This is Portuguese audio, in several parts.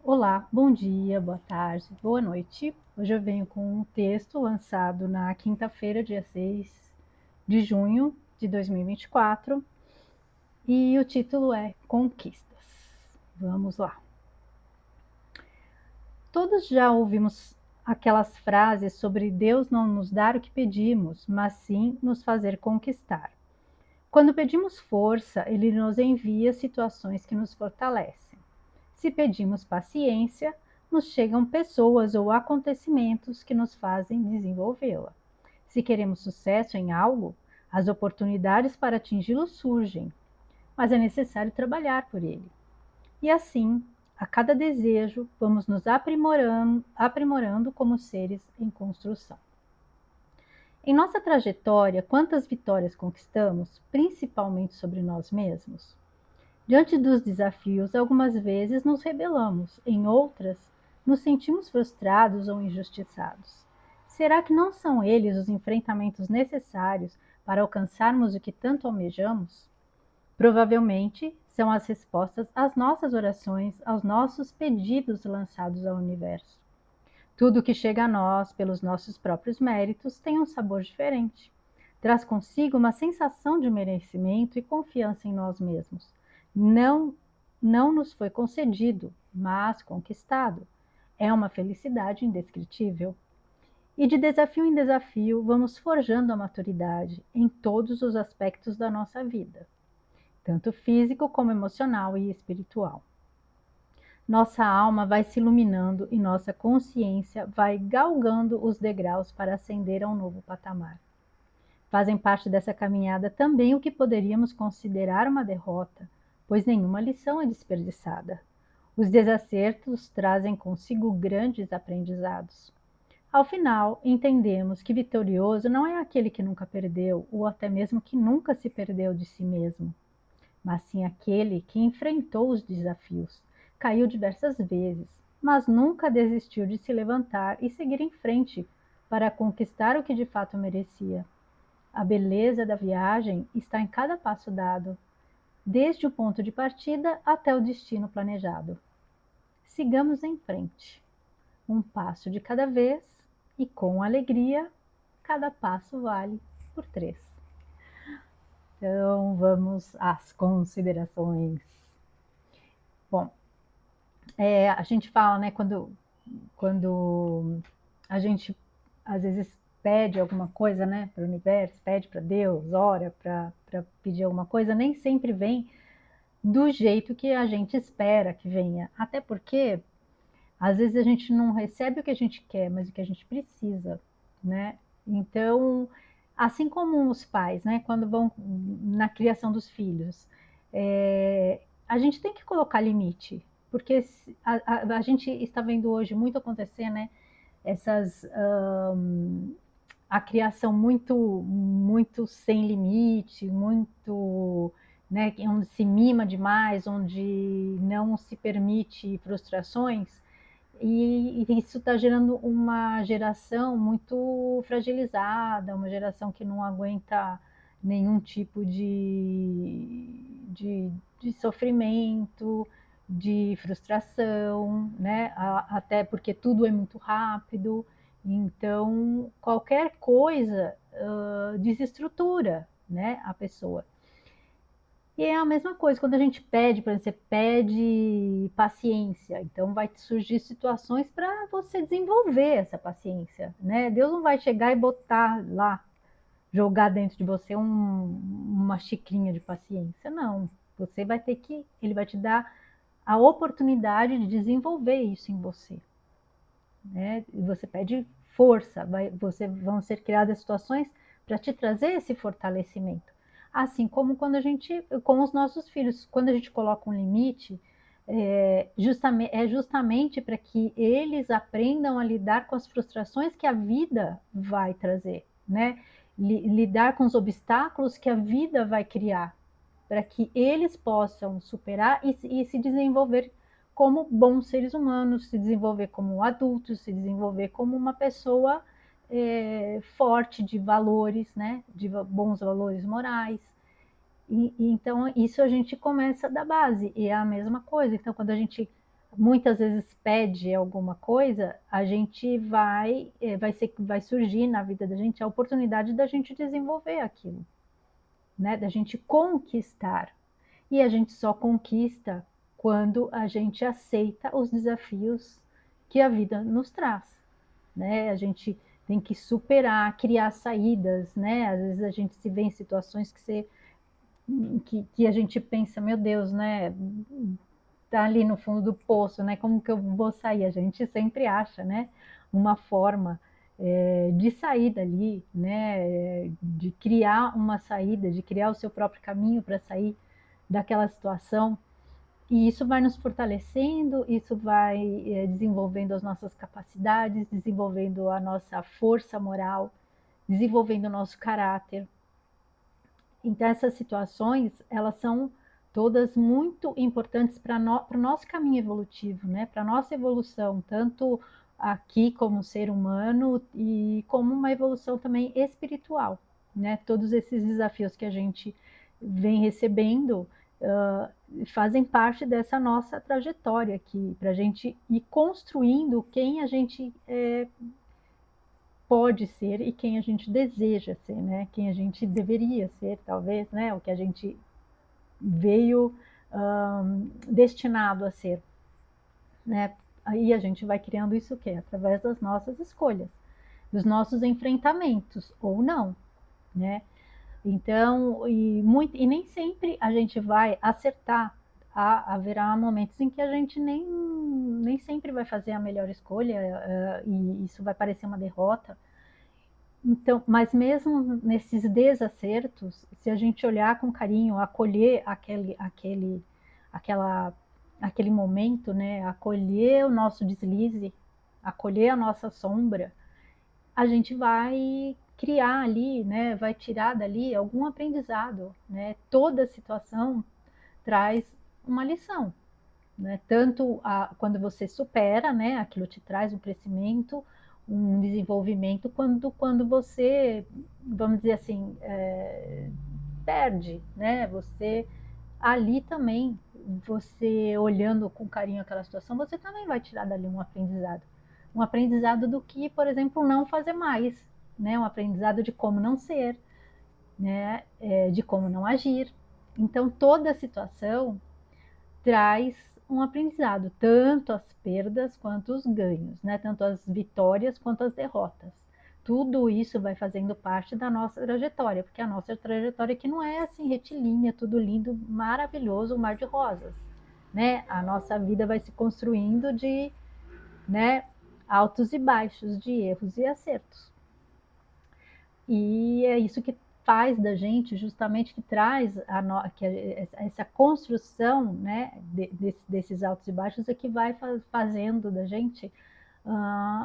Olá, bom dia, boa tarde, boa noite. Hoje eu venho com um texto lançado na quinta-feira, dia 6 de junho de 2024, e o título é Conquistas. Vamos lá. Todos já ouvimos aquelas frases sobre Deus não nos dar o que pedimos, mas sim nos fazer conquistar. Quando pedimos força, Ele nos envia situações que nos fortalecem. Se pedimos paciência, nos chegam pessoas ou acontecimentos que nos fazem desenvolvê-la. Se queremos sucesso em algo, as oportunidades para atingi-lo surgem, mas é necessário trabalhar por ele. E assim, a cada desejo, vamos nos aprimorando como seres em construção. Em nossa trajetória, quantas vitórias conquistamos, principalmente sobre nós mesmos? Diante dos desafios, algumas vezes nos rebelamos, em outras, nos sentimos frustrados ou injustiçados. Será que não são eles os enfrentamentos necessários para alcançarmos o que tanto almejamos? Provavelmente são as respostas às nossas orações, aos nossos pedidos lançados ao universo. Tudo que chega a nós pelos nossos próprios méritos tem um sabor diferente. Traz consigo uma sensação de merecimento e confiança em nós mesmos. Não, não nos foi concedido, mas conquistado. É uma felicidade indescritível. E de desafio em desafio, vamos forjando a maturidade em todos os aspectos da nossa vida, tanto físico como emocional e espiritual. Nossa alma vai se iluminando e nossa consciência vai galgando os degraus para ascender a um novo patamar. Fazem parte dessa caminhada também o que poderíamos considerar uma derrota, pois nenhuma lição é desperdiçada. Os desacertos trazem consigo grandes aprendizados. Ao final, entendemos que vitorioso não é aquele que nunca perdeu, ou até mesmo que nunca se perdeu de si mesmo, mas sim aquele que enfrentou os desafios, caiu diversas vezes, mas nunca desistiu de se levantar e seguir em frente para conquistar o que de fato merecia. A beleza da viagem está em cada passo dado, desde o ponto de partida até o destino planejado. Sigamos em frente, um passo de cada vez e com alegria, cada passo vale por 3. Então vamos às considerações. Bom, a gente fala, né, quando a gente às vezes pede alguma coisa, né, para o universo, pede para Deus, ora para pedir alguma coisa, nem sempre vem do jeito que a gente espera que venha. Até porque às vezes a gente não recebe o que a gente quer, mas o que a gente precisa, né? Então, assim como os pais, né, quando vão na criação dos filhos, a gente tem que colocar limite, porque a gente está vendo hoje muito acontecer, né? Essas a criação muito sem limite, muito, né, onde se mima demais, onde não se permite frustrações, e isso está gerando uma geração muito fragilizada, uma geração que não aguenta nenhum tipo de sofrimento, de frustração, né? Até porque tudo é muito rápido, então qualquer coisa desestrutura, né, a pessoa. E é a mesma coisa quando a gente pede, por exemplo, você pede paciência, então vai surgir situações para você desenvolver essa paciência, né? Deus não vai chegar e botar lá, jogar dentro de você uma xicrinha de paciência, não. Você vai ter que, ele vai te dar a oportunidade de desenvolver isso em você, né? E você pede força, vão ser criadas situações para te trazer esse fortalecimento. Assim como quando a gente, com os nossos filhos, quando a gente coloca um limite, justamente para que eles aprendam a lidar com as frustrações que a vida vai trazer, né? Lidar com os obstáculos que a vida vai criar, para que eles possam superar e se desenvolver como bons seres humanos, se desenvolver como adultos, se desenvolver como uma pessoa forte de valores, né? De bons valores morais. Então isso a gente começa da base, e é a mesma coisa. Então quando a gente muitas vezes pede alguma coisa, a gente vai surgir na vida da gente a oportunidade da gente desenvolver aquilo, né? Da gente conquistar. E a gente só conquista quando a gente aceita os desafios que a vida nos traz, né? A gente tem que superar, criar saídas, né? Às vezes a gente se vê em situações que a gente pensa, meu Deus, né? Tá ali no fundo do poço, né? Como que eu vou sair? A gente sempre acha, né? Uma forma de sair dali, né? De criar uma saída, de criar o seu próprio caminho para sair daquela situação. E isso vai nos fortalecendo, isso vai desenvolvendo as nossas capacidades, desenvolvendo a nossa força moral, desenvolvendo o nosso caráter. Então, essas situações, elas são todas muito importantes para o nosso caminho evolutivo, né? Para a nossa evolução, tanto aqui como ser humano e como uma evolução também espiritual, né? Todos esses desafios que a gente vem recebendo fazem parte dessa nossa trajetória aqui, para a gente ir construindo quem a gente pode ser e quem a gente deseja ser, né? Quem a gente deveria ser, talvez, né? O que a gente veio destinado a ser, né? Aí a gente vai criando isso o quê? Através das nossas escolhas, dos nossos enfrentamentos, ou não, né? Então, e nem sempre a gente vai acertar. Haverá momentos em que a gente nem sempre vai fazer a melhor escolha, e isso vai parecer uma derrota. Então, mas mesmo nesses desacertos, se a gente olhar com carinho, acolher aquela, aquele momento, né? Acolher o nosso deslize, acolher a nossa sombra, a gente vai criar ali, né? Vai tirar dali algum aprendizado, né? Toda situação traz uma lição, né? Tanto quando você supera, né? Aquilo te traz um crescimento, um desenvolvimento, quando você, vamos dizer assim, perde, né? Você ali também, você olhando com carinho aquela situação, você também vai tirar dali um aprendizado do que, por exemplo, não fazer mais, né? Um aprendizado de como não ser, né? De como não agir. Então toda situação traz um aprendizado, tanto as perdas quanto os ganhos, né? Tanto as vitórias quanto as derrotas. Tudo isso vai fazendo parte da nossa trajetória, porque a nossa trajetória aqui não é assim retilínea, tudo lindo, maravilhoso, um mar de rosas, né? A nossa vida vai se construindo de, né, altos e baixos, de erros e acertos. E é isso que faz da gente, justamente que traz essa construção, né, desses altos e baixos, é que vai fazendo da gente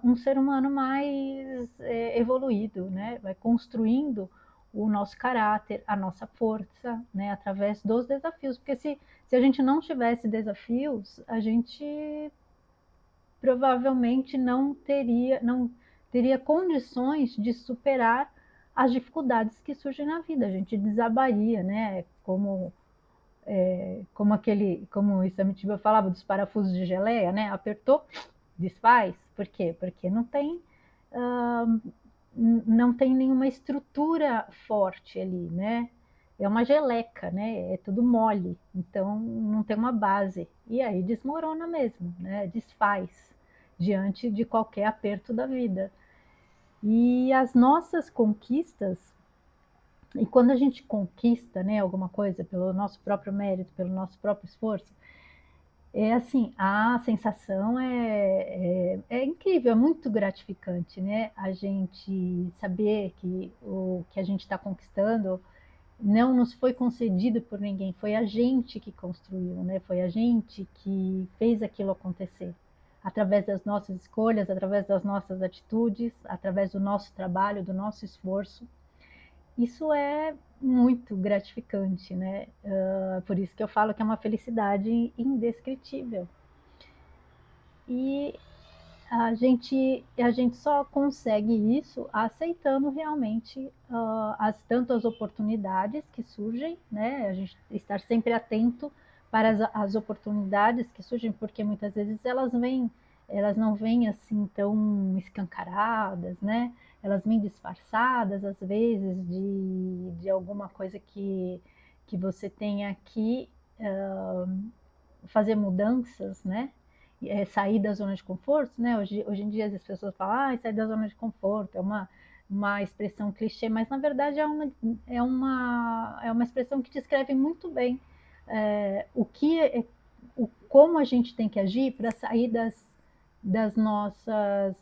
um ser humano mais evoluído, né? Vai construindo o nosso caráter, a nossa força, né, através dos desafios. Porque se a gente não tivesse desafios, a gente provavelmente não teria condições de superar as dificuldades que surgem na vida. A gente desabaria, né? Como o Isamitiba falava dos parafusos de geleia, né? Apertou, desfaz. Por quê? Porque não tem nenhuma estrutura forte ali, né? É uma geleca, né? É tudo mole, então não tem uma base. E aí desmorona mesmo, né? Desfaz diante de qualquer aperto da vida. E as nossas conquistas, e quando a gente conquista, né, alguma coisa pelo nosso próprio mérito, pelo nosso próprio esforço, é assim, a sensação é incrível, é muito gratificante, né? A gente saber que o que a gente está conquistando não nos foi concedido por ninguém, foi a gente que construiu, né? Foi a gente que fez aquilo acontecer. Através das nossas escolhas, através das nossas atitudes, através do nosso trabalho, do nosso esforço. Isso é muito gratificante, né? Por isso que eu falo que é uma felicidade indescritível. E a gente só consegue isso aceitando realmente tanto as oportunidades que surgem, né? A gente estar sempre atento para as oportunidades que surgem, porque muitas vezes elas não vêm assim tão escancaradas, né? Elas vêm disfarçadas, às vezes, de alguma coisa que você tenha que fazer mudanças, né? Sair da zona de conforto, né? Hoje em dia as pessoas falam, sair da zona de conforto, é uma expressão clichê, mas na verdade é uma expressão que descreve muito bem como a gente tem que agir para sair das nossas.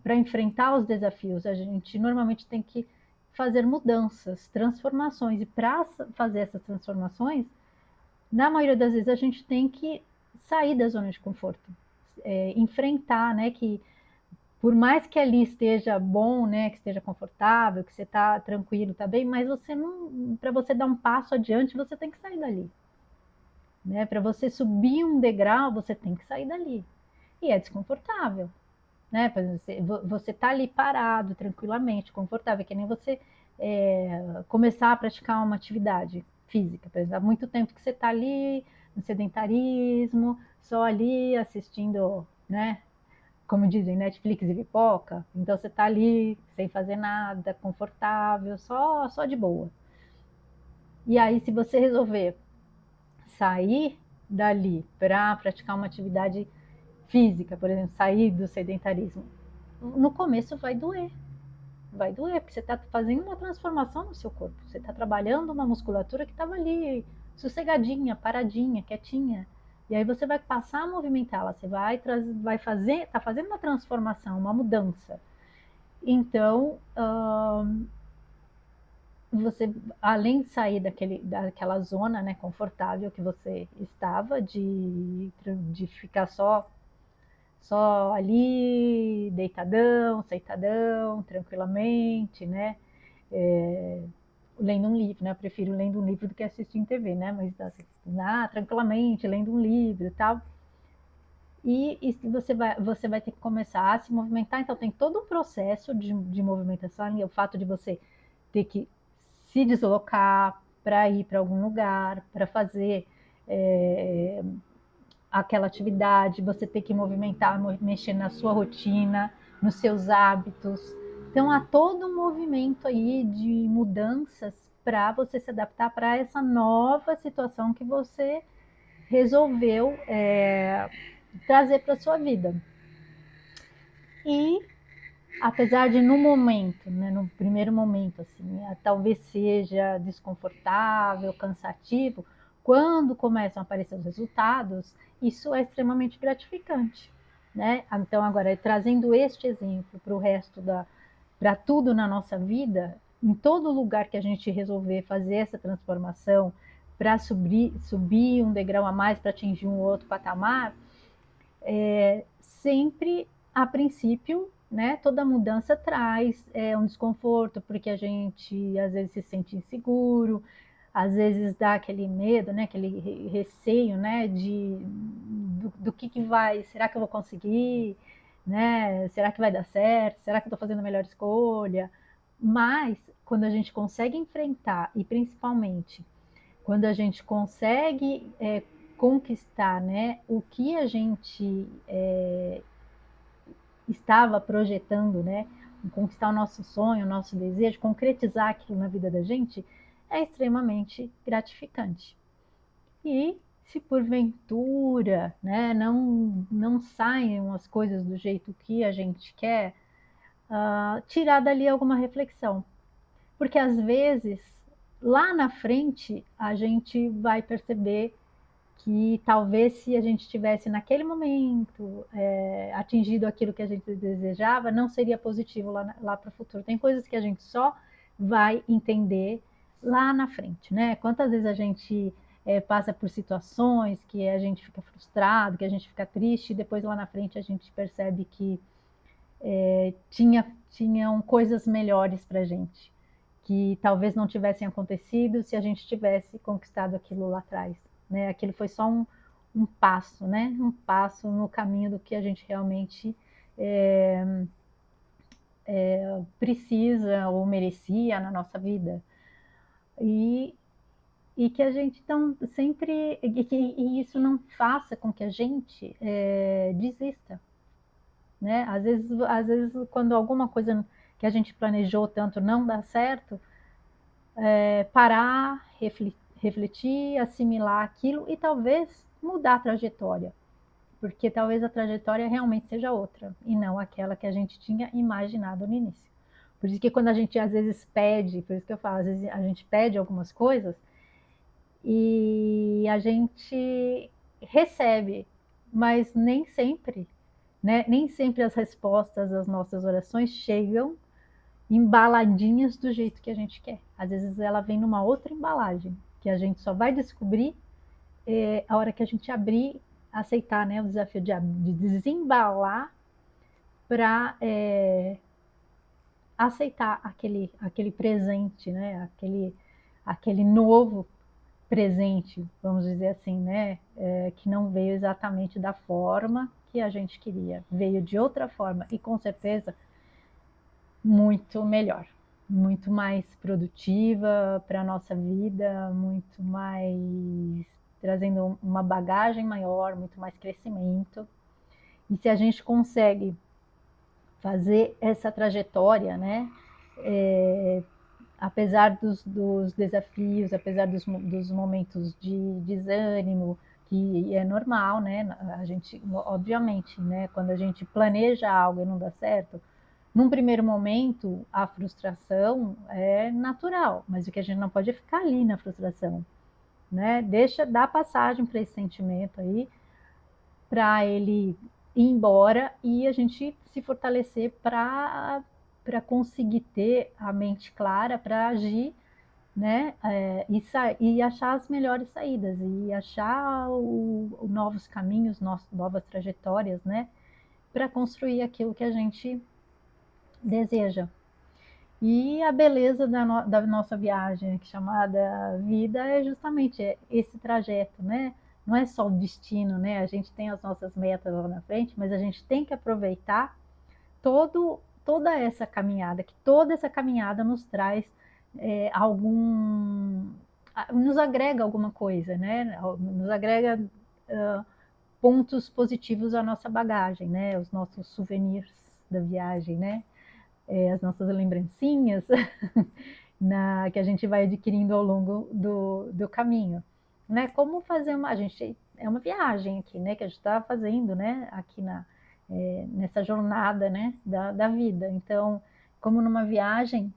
Para enfrentar os desafios. A gente normalmente tem que fazer mudanças, transformações, e para fazer essas transformações, na maioria das vezes a gente tem que sair da zona de conforto, enfrentar, né, que por mais que ali esteja bom, né, que esteja confortável, que você está tranquilo, está bem, mas você não, para você dar um passo adiante, você tem que sair dali, né? Para você subir um degrau, você tem que sair dali. E é desconfortável, né? Você está ali parado, tranquilamente, confortável, que nem você começar a praticar uma atividade física. Por exemplo, há muito tempo que você está ali no sedentarismo, só ali assistindo, né? Como dizem, Netflix e pipoca. Então você está ali sem fazer nada, confortável, só de boa. E aí, se você resolver sair dali para praticar uma atividade física, por exemplo, sair do sedentarismo, no começo vai doer, porque você está fazendo uma transformação no seu corpo, você está trabalhando uma musculatura que estava ali sossegadinha, paradinha, quietinha, e aí você vai passar a movimentá-la, você vai fazer, está fazendo uma transformação, uma mudança. Então, você, além de sair daquela zona, né, confortável que você estava, de ficar só ali, deitadão, sentadão, tranquilamente, né? Lendo um livro, né? Eu prefiro lendo um livro do que assistindo TV, né? Mas assim, tranquilamente, lendo um livro e tal. E você vai ter que começar a se movimentar, então tem todo um processo de movimentação, e o fato de você ter que se deslocar para ir para algum lugar, para fazer aquela atividade, você ter que movimentar, mexer na sua rotina, nos seus hábitos. Então há todo um movimento aí de mudanças para você se adaptar para essa nova situação que você resolveu trazer para sua vida. E apesar de no momento, né, no primeiro momento, assim, talvez seja desconfortável, cansativo, quando começam a aparecer os resultados, isso é extremamente gratificante, né? Então agora trazendo este exemplo para o resto para tudo na nossa vida, em todo lugar que a gente resolver fazer essa transformação para subir um degrau a mais para atingir um outro patamar, sempre a princípio, né, toda mudança traz um desconforto, porque a gente às vezes se sente inseguro, às vezes dá aquele medo, né, aquele receio, né, do que vai, será que eu vou conseguir, né, será que vai dar certo, será que eu estou fazendo a melhor escolha? Mas quando a gente consegue enfrentar, e principalmente quando a gente consegue conquistar, né, o que a gente estava projetando, né, conquistar o nosso sonho, o nosso desejo, concretizar aquilo na vida da gente, é extremamente gratificante. E se porventura, né, não saem as coisas do jeito que a gente quer, tirar dali alguma reflexão. Porque às vezes, lá na frente, a gente vai perceber que talvez se a gente tivesse naquele momento atingido aquilo que a gente desejava, não seria positivo lá para o futuro. Tem coisas que a gente só vai entender lá na frente, né? Quantas vezes a gente passa por situações que a gente fica frustrado, que a gente fica triste, e depois lá na frente a gente percebe que tinham coisas melhores para a gente, que talvez não tivessem acontecido se a gente tivesse conquistado aquilo lá atrás, né? Aquilo foi só um passo, né? Um passo no caminho do que a gente realmente precisa ou merecia na nossa vida. E e que a gente então sempre e isso não faça com que a gente desista, né? Às vezes quando alguma coisa que a gente planejou tanto não dá certo, parar, refletir, assimilar aquilo e talvez mudar a trajetória, porque talvez a trajetória realmente seja outra e não aquela que a gente tinha imaginado no início. Por isso que quando a gente às vezes pede, por isso que eu falo, às vezes a gente pede algumas coisas e a gente recebe, mas nem sempre, né? Nem sempre as respostas às nossas orações chegam embaladinhas do jeito que a gente quer. Às vezes ela vem numa outra embalagem, que a gente só vai descobrir a hora que a gente abrir, aceitar, né, o desafio de desembalar para aceitar aquele presente, né, aquele novo presente, vamos dizer assim, né, que não veio exatamente da forma que a gente queria, veio de outra forma e com certeza muito melhor, muito mais produtiva para a nossa vida, muito mais trazendo uma bagagem maior, muito mais crescimento. E se a gente consegue fazer essa trajetória, né, apesar dos desafios, apesar dos momentos de desânimo, que é normal, né? A gente, obviamente, né? Quando a gente planeja algo e não dá certo, num primeiro momento, a frustração é natural, mas o que a gente não pode é ficar ali na frustração, né? Deixa dar passagem para esse sentimento aí, para ele ir embora e a gente se fortalecer para conseguir ter a mente clara para agir, né? E achar as melhores saídas e achar novos caminhos, novas trajetórias, né? Para construir aquilo que a gente deseja. E a beleza da nossa viagem, chamada vida, é justamente esse trajeto, né? Não é só o destino, né? A gente tem as nossas metas lá na frente, mas a gente tem que aproveitar toda essa caminhada, que toda essa caminhada nos traz nos agrega alguma coisa, né? Nos agrega pontos positivos à nossa bagagem, né? Os nossos souvenirs da viagem, né? As nossas lembrancinhas que a gente vai adquirindo ao longo do caminho, né? Como fazer a gente é uma viagem aqui, né? Que a gente está fazendo, né? Aqui nessa jornada, né? Da vida. Então, como numa viagem,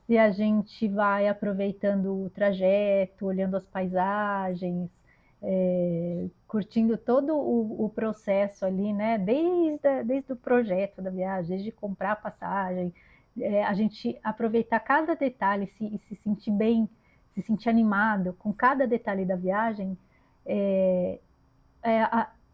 se a gente vai aproveitando o trajeto, olhando as paisagens, curtindo todo o processo ali, né? Desde o projeto da viagem, desde comprar a passagem, a gente aproveitar cada detalhe e se sentir bem, se sentir animado com cada detalhe da viagem,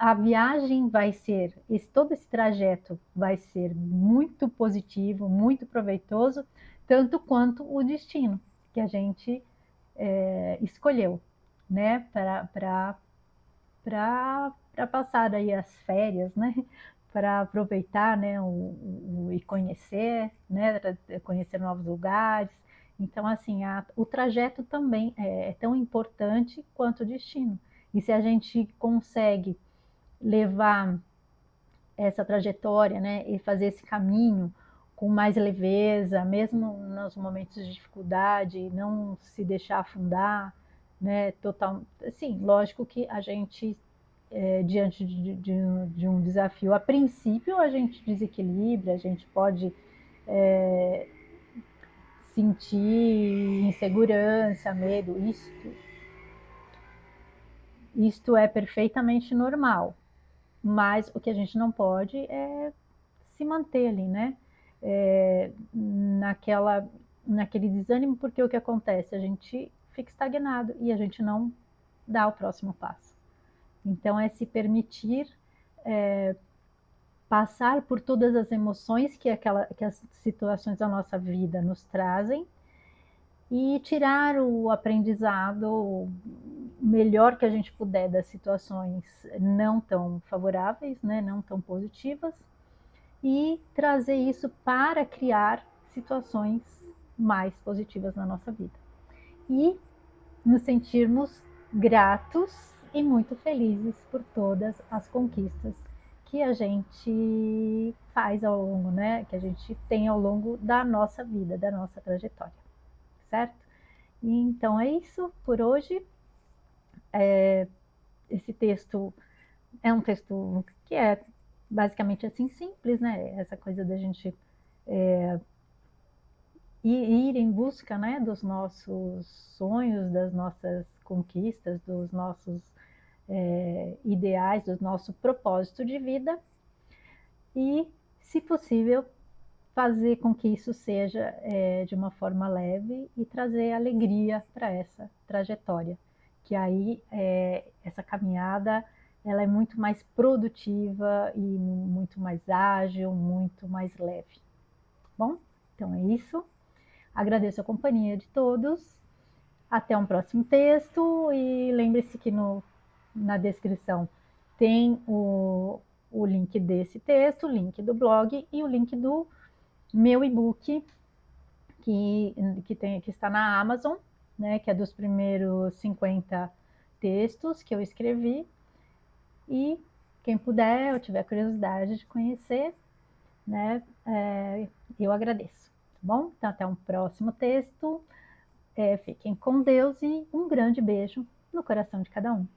a viagem vai ser, todo esse trajeto vai ser muito positivo, muito proveitoso, tanto quanto o destino que a gente escolheu, né, para passar aí as férias, né, para aproveitar, né, e conhecer, né, conhecer novos lugares. Então, assim, o trajeto também é tão importante quanto o destino. E se a gente consegue levar essa trajetória, né, e fazer esse caminho com mais leveza, mesmo nos momentos de dificuldade, não se deixar afundar, né, total, sim, lógico que a gente diante de um desafio, a princípio a gente desequilibra, a gente pode sentir insegurança, medo, isto é perfeitamente normal, mas o que a gente não pode é se manter ali, né? Naquele desânimo, porque o que acontece? A gente fica estagnado e a gente não dá o próximo passo. Então, é se permitir passar por todas as emoções que as situações da nossa vida nos trazem e tirar o aprendizado melhor que a gente puder das situações não tão favoráveis, né, não tão positivas, e trazer isso para criar situações mais positivas na nossa vida. E nos sentirmos gratos e muito felizes por todas as conquistas que a gente faz ao longo, né? Que a gente tem ao longo da nossa vida, da nossa trajetória, certo? E então é isso por hoje. Esse texto é um texto que é basicamente assim simples, né? Essa coisa da gente ir em busca, né, dos nossos sonhos, das nossas conquistas, dos nossos ideais, do nosso propósito de vida e, se possível, fazer com que isso seja de uma forma leve e trazer alegria para essa trajetória, que aí essa caminhada ela é muito mais produtiva e muito mais ágil, muito mais leve. Bom, então é isso. Agradeço a companhia de todos. Até um próximo texto e lembre-se que na descrição tem o link desse texto, o link do blog e o link do meu e-book que está na Amazon, né, que é dos primeiros 50 textos que eu escrevi. E quem puder ou tiver curiosidade de conhecer, né, eu agradeço. Tá bom? Então, até um próximo texto. Fiquem com Deus e um grande beijo no coração de cada um.